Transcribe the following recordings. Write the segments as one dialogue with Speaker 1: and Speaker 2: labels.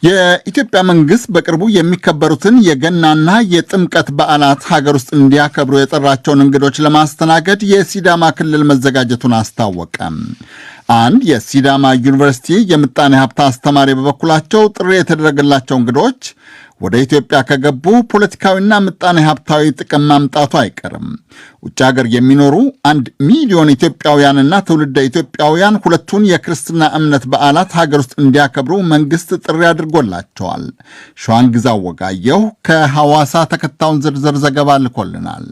Speaker 1: የኢትዮጵያ መንግስት በቅርቡ የሚከበሩትን የገናና የጥምቀት በዓላት ሀገር ውስጥ እንዲያከብሩ የጠራቸውን እንግዶች ለማስተናገድ የሲዳማ ክልል መዘጋጀቱን አስታወቀ። አንድ የሲዳማ ዩኒቨርሲቲ የምጣኔ ሀብት አስተማሪ በበኩላቸው ጥሪ የተደረገላቸው እንግዶች ወደ ኢትዮጵያ ከገቡ ፖለቲካዊና ምጣኔ ሀብታዊ ጥቅም ማምጣቱ አይቀርም። ውጭ ሀገር የሚኖሩ 1 ሚሊዮን ኢትዮጵያውያንና ትውልደ ኢትዮጵያውያን ሁለቱን የክርስትና እምነት በዓላት ሀገር ውስጥ እንዲያከብሩ መንግስት ጥሪ አድርጎላቸዋል። ሸዋንግዛው ወጋየሁ ከሐዋሳ ተከታዩን ዝርዝር ዘገባ ልኮልናል።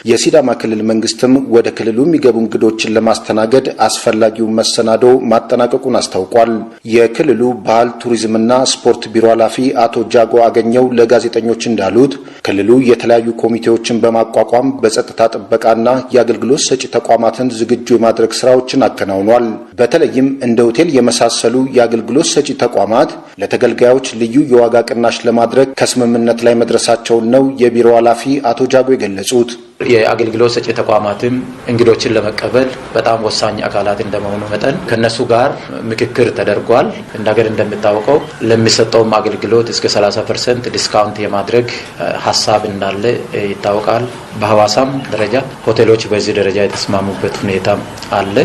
Speaker 2: የሲዳማ ክልል መንግስትም ወደ ክልሉ የሚገቡ እንግዶችን ለማስተናገድ አስፈላጊው መሰናዶ ማጠናቀቁን አስታውቋል። የክልሉ ባህል ቱሪዝምና ስፖርት ቢሮ ኃላፊ አቶ ጃጎ አገኘው ለጋዜጠኞች እንዳሉት ክልሉ የተለያዩ ኮሚቴዎችን በማቋቋም በጸጥታ ጥበቃና የአገልግሎት ሰጪ ተቋማትን ዝግጁ የማድረግ ስራዎችን አከናውኗል። በተለይም እንደ ሆቴል የመሳሰሉ የአገልግሎት ሰጪ ተቋማት ለተገልጋዮች ልዩ የዋጋ ቅናሽ ለማድረግ ከስምምነት ላይ መድረሳቸውን ነው የቢሮ ኃላፊ አቶ ጃጎ የገለጹት።
Speaker 3: የአገልግሎት ሰጪ ተቋማትም እንግዶችን ለመቀበል በጣም ወሳኝ አካላት እንደመሆኑ መጠን ከነሱ ጋር ምክክር ተደርጓል። እንደገር እንደምታውቀው ለሚሰጠውም አገልግሎት እስከ 30% ዲስካውንት የማድረግ ሐሳብ እንዳለ ይታወቃል። በሐዋሳም ደረጃ ሆቴሎች በዚህ ደረጃ የተስማሙበት ሁኔታ አለ።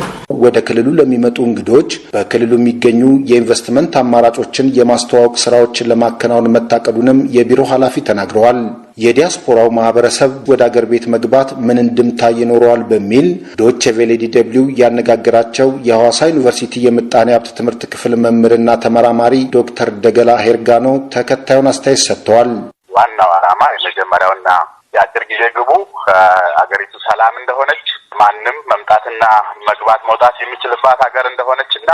Speaker 2: ወደ ክልሉ ለሚመጡ እንግዶች በክልሉ የሚገኙ የኢንቨስትመንት አማራጮችን የማስተዋወቅ ስራዎችን ለማከናወን መታቀዱንም የቢሮ ኃላፊ ተናግረዋል። የዲያስፖራው ማህበረሰብ ወደ አገር ቤት መግባት ምን እንድምታ ይኖረዋል በሚል ዶቼ ቬለ ዲደብሊው ያነጋገራቸው የሐዋሳ ዩኒቨርሲቲ የምጣኔ ሀብት ትምህርት ክፍል መምህርና ተመራማሪ ዶክተር ደገላ ሄርጋኖ ተከታዩን አስተያየት ሰጥተዋል።
Speaker 4: ዋናው ዓላማ የመጀመሪያውና የአጭር ጊዜ ግቡ አገሪቱ ሰላም እንደሆነች ማንም መምጣትና መግባት መውጣት የሚችልባት ሀገር እንደሆነችና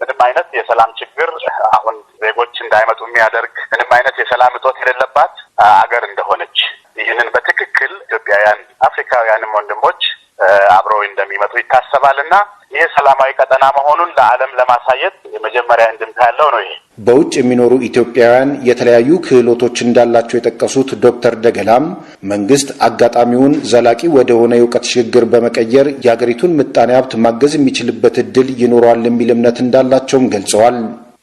Speaker 4: ምንም አይነት የሰላም ችግር አሁን ዜጎች እንዳይመጡ የሚያደርግ ምንም አይነት የሰላም እጦት የሌለባት አገር እንደሆነች ይህንን በትክክል ኢትዮጵያውያን አፍሪካውያንም ወንድሞች አብረው እንደሚመጡ ይታሰባልና ይህ ሰላማዊ ቀጠና መሆኑን ለዓለም ለማሳየት የመጀመሪያ እንድምታ ያለው ነው። ይሄ
Speaker 2: በውጭ የሚኖሩ ኢትዮጵያውያን የተለያዩ ክህሎቶች እንዳላቸው የጠቀሱት ዶክተር ደገላም መንግስት አጋጣሚውን ዘላቂ ወደ ሆነ የእውቀት ሽግግር በመቀየር የሀገሪቱን ምጣኔ ሀብት ማገዝ የሚችልበት እድል ይኖረዋል የሚል እምነት እንዳላቸውም ገልጸዋል።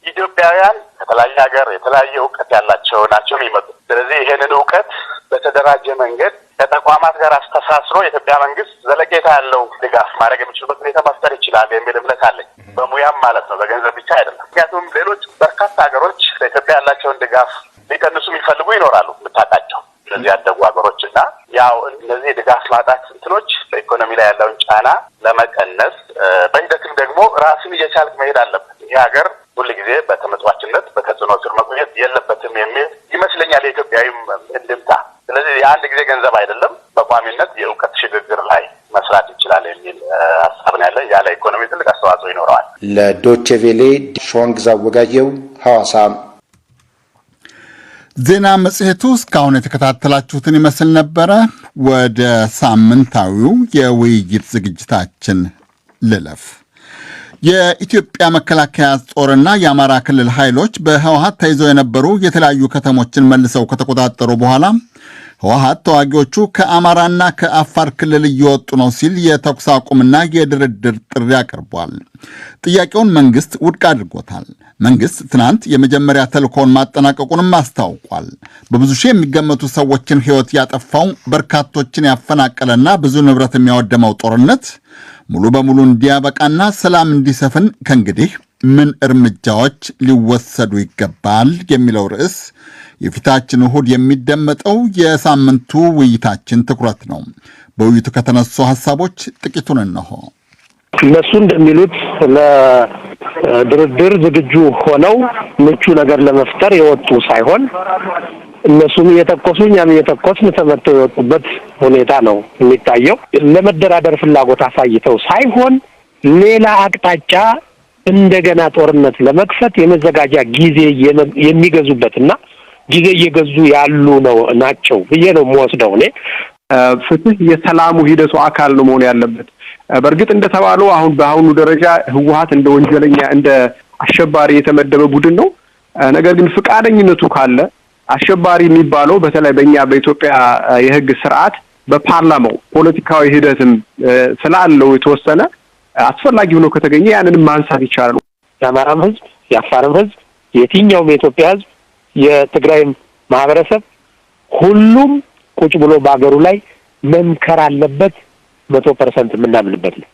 Speaker 4: ኢትዮጵያውያን ከተለያየ ሀገር የተለያየ እውቀት ያላቸው ናቸው የሚመጡ። ስለዚህ ይሄንን እውቀት በተደራጀ መንገድ ከተቋማት ጋር አስተሳስሮ የኢትዮጵያ መንግስት ዘለቄታ ያለው ድጋፍ ማድረግ የሚችልበት ሁኔታ መፍጠር ይችላል የሚል እምነት አለኝ። በሙያም ማለት ነው፣ በገንዘብ ብቻ አይደለም። ምክንያቱም ሌሎች በርካታ ሀገሮች ለኢትዮጵያ ያላቸውን ድጋፍ ሊቀንሱ የሚፈልጉ ይኖራሉ የምታውቃቸው ስለዚህ ያደጉ ሀገሮችና ያው እነዚህ ድጋፍ ማጣት እንትኖች በኢኮኖሚ ላይ ያለውን ጫና ለመቀነስ በሂደትም ደግሞ ራስን እየቻልክ መሄድ አለበት። ይህ ሀገር ሁልጊዜ በተመጽዋችነት በተጽዕኖ ስር መቆየት የለበትም የሚል ይመስለኛል የኢትዮጵያዊም እንድምታ። ስለዚህ የአንድ ጊዜ ገንዘብ አይደለም፣ በቋሚነት የእውቀት ሽግግር ላይ መስራት ይችላል የሚል ሀሳብ ነው ያለ። ያለ ኢኮኖሚ ትልቅ አስተዋጽኦ ይኖረዋል።
Speaker 2: ለዶቼ ቬለ ሸዋንግዛው ወጋየሁ ሐዋሳ።
Speaker 1: ዜና መጽሔቱ እስካሁን የተከታተላችሁትን ይመስል ነበረ። ወደ ሳምንታዊው የውይይት ዝግጅታችን ልለፍ። የኢትዮጵያ መከላከያ ጦርና የአማራ ክልል ኃይሎች በህወሓት ተይዘው የነበሩ የተለያዩ ከተሞችን መልሰው ከተቆጣጠሩ በኋላ ህወሓት ተዋጊዎቹ ከአማራና ከአፋር ክልል እየወጡ ነው ሲል የተኩስ አቁምና የድርድር ጥሪ አቅርቧል። ጥያቄውን መንግስት ውድቅ አድርጎታል። መንግስት ትናንት የመጀመሪያ ተልእኮውን ማጠናቀቁንም አስታውቋል። በብዙ ሺህ የሚገመቱ ሰዎችን ህይወት ያጠፋው በርካቶችን ያፈናቀለና ብዙ ንብረት የሚያወደመው ጦርነት ሙሉ በሙሉ እንዲያበቃና ሰላም እንዲሰፍን ከእንግዲህ ምን እርምጃዎች ሊወሰዱ ይገባል የሚለው ርዕስ የፊታችን እሁድ የሚደመጠው የሳምንቱ ውይይታችን ትኩረት ነው። በውይይቱ ከተነሱ ሐሳቦች ጥቂቱን እነሆ።
Speaker 5: እነሱ እንደሚሉት ለድርድር ዝግጁ ሆነው ምቹ ነገር ለመፍጠር የወጡ ሳይሆን እነሱም እየተኮሱ እኛም እየተኮስን ተመተው የወጡበት ሁኔታ ነው የሚታየው። ለመደራደር ፍላጎት አሳይተው ሳይሆን ሌላ አቅጣጫ እንደገና ጦርነት ለመክፈት የመዘጋጃ ጊዜ የሚገዙበትና ጊዜ እየገዙ ያሉ ናቸው ብዬ ነው የምወስደው። እኔ ፍትህ የሰላሙ ሂደቱ አካል ነው መሆን ያለበት። በእርግጥ እንደተባለው አሁን በአሁኑ ደረጃ ህወሓት እንደ ወንጀለኛ እንደ አሸባሪ የተመደበ ቡድን ነው። ነገር ግን ፍቃደኝነቱ ካለ አሸባሪ የሚባለው በተለይ በእኛ በኢትዮጵያ የህግ ስርዓት በፓርላማው ፖለቲካዊ ሂደትም ስላለው የተወሰነ አስፈላጊ ሆኖ ከተገኘ ያንንም ማንሳት ይቻላል። የአማራም ህዝብ የአፋርም ህዝብ የትኛውም የኢትዮጵያ ህዝብ የትግራይ ማህበረሰብ ሁሉም ቁጭ ብሎ ባገሩ ላይ መምከር አለበት 100% ምናምንበት ነው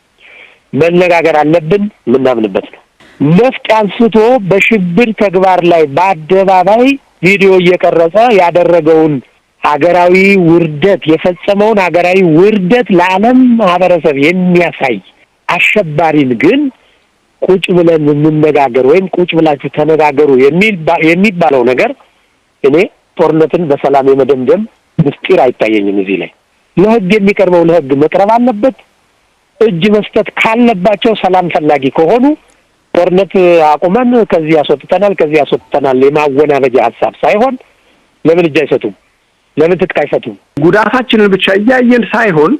Speaker 5: መነጋገር አለብን ምናምንበት ነው ነፍጥ አንስቶ በሽብር ተግባር ላይ በአደባባይ ቪዲዮ እየቀረጸ ያደረገውን ሀገራዊ ውርደት የፈጸመውን ሀገራዊ ውርደት ለዓለም ማህበረሰብ የሚያሳይ አሸባሪን ግን ቁጭ ብለን እንነጋገር ወይም ቁጭ ብላችሁ ተነጋገሩ የሚባለው ነገር እኔ ጦርነትን በሰላም የመደምደም ምስጢር አይታየኝም እዚህ ላይ ለህግ የሚቀርበው ለህግ መቅረብ አለበት እጅ መስጠት ካለባቸው ሰላም ፈላጊ ከሆኑ ጦርነት አቁመን ከዚህ ያስወጥተናል የማወናበጃ ሐሳብ ሳይሆን ለምን እጅ አይሰጡም ለምን ትጥቅ አይሰጡም
Speaker 6: ጉዳታችንን ብቻ እያየን ሳይሆን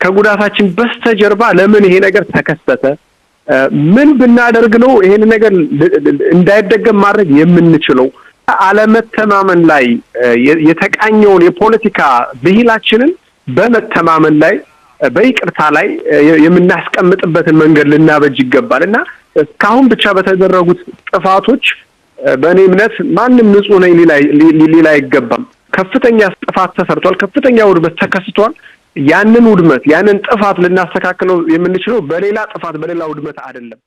Speaker 6: ከጉዳታችን በስተጀርባ ለምን ይሄ ነገር ተከሰተ ምን ብናደርግ ነው ይሄን ነገር እንዳይደገም ማድረግ የምንችለው አለመተማመን ላይ የተቃኘውን የፖለቲካ ብሂላችንን በመተማመን ላይ በይቅርታ ላይ የምናስቀምጥበትን መንገድ ልናበጅ ይገባልና እስካሁን ብቻ በተደረጉት ጥፋቶች በእኔ እምነት ማንም ንጹህ ነኝ ሊላ አይገባም ከፍተኛ ጥፋት ተሰርቷል ከፍተኛ ውድመት ተከስቷል ያንን ጥፋት ልናስተካክለው የምንችለው በሌላ ጥፋት በሌላ ውድመት አይደለም